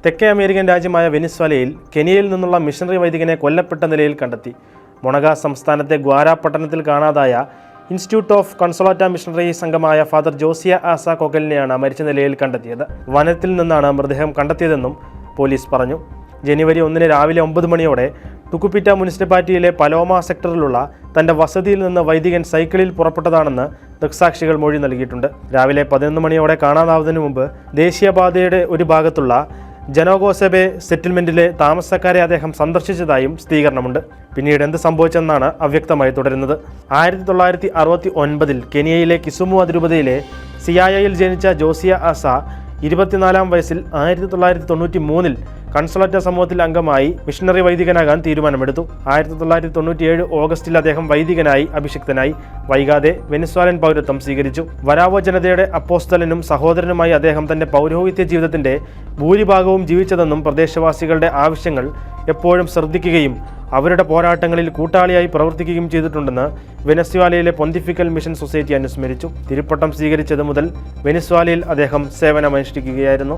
തെക്കേ അമേരിക്കൻ രാജ്യമായ വെനിസ്വേലയിൽ കെനിയയിൽ നിന്നുള്ള മിഷണറി വൈദികനെ കൊല്ലപ്പെട്ട നിലയിൽ കണ്ടെത്തി. മൊണഗ സംസ്ഥാനത്തെ ഗ്വാര പട്ടണത്തിൽ കാണാതായ ഇൻസ്റ്റിറ്റ്യൂട്ട് ഓഫ് കൺസോളാറ്റ മിഷണറി സംഘമായ ഫാദർ ജോസിയ ആസ കൊഗലിനെയാണ് മരിച്ച നിലയിൽ കണ്ടെത്തിയത്. വനത്തിൽ നിന്നാണ് മൃതദേഹം കണ്ടെത്തിയതെന്നും പോലീസ് പറഞ്ഞു. ജനുവരി 1 രാവിലെ 9 മണിയോടെ ടുക്കുപിറ്റ മുനിസിപ്പാലിറ്റിയിലെ പലോമ സെക്ടറിലുള്ള തന്റെ വസതിയിൽ നിന്ന് വൈദികൻ സൈക്കിളിൽ പുറപ്പെട്ടതാണെന്ന് ദൃക്സാക്ഷികൾ മൊഴി നൽകിയിട്ടുണ്ട്. രാവിലെ 11 മണിയോടെ കാണാതാവുന്നതിന് മുമ്പ് ദേശീയപാതയുടെ ഒരു ഭാഗത്തുള്ള ജനോഗോസെബെ സെറ്റിൽമെന്റിലെ താമസക്കാരെ അദ്ദേഹം സന്ദർശിച്ചതായും സ്ഥിരീകരണമുണ്ട്. പിന്നീട് എന്ത് സംഭവിച്ചെന്നാണ് അവ്യക്തമായി തുടരുന്നത്. 1969 കെനിയയിലെ കിസുമു അതിരൂപതയിലെ സിയായയിൽ ജനിച്ച ജോസിയ ആസ 24-ാം വയസ്സിൽ 1993 കൺസോളാറ്റ സമൂഹത്തിൽ അംഗമായി മിഷണറി വൈദികനാകാൻ തീരുമാനമെടുത്തു. 1997 ഓഗസ്റ്റിൽ അദ്ദേഹം വൈദികനായി അഭിഷിക്തനായി. വൈകാതെ വെനിസ്വേലൻ പൗരത്വം സ്വീകരിച്ചു. വരാവോ ജനതയുടെ അപ്പോസ്തലനും സഹോദരനുമായി അദ്ദേഹം തന്റെ പൗരോഹിത്യ ജീവിതത്തിന്റെ ഭൂരിഭാഗവും ജീവിച്ചതെന്നും പ്രദേശവാസികളുടെ ആവശ്യങ്ങൾ എപ്പോഴും ശ്രദ്ധിക്കുകയും അവരുടെ പോരാട്ടങ്ങളിൽ കൂട്ടാളിയായി പ്രവർത്തിക്കുകയും ചെയ്തിട്ടുണ്ടെന്ന് വെനസ്വേലയിലെ പൊന്തിഫിക്കൽ മിഷൻ സൊസൈറ്റി അനുസ്മരിച്ചു. തിരുപ്പട്ടം സ്വീകരിച്ചത് മുതൽ വെനിസ്വേലയിൽ അദ്ദേഹം സേവനമനുഷ്ഠിക്കുകയായിരുന്നു.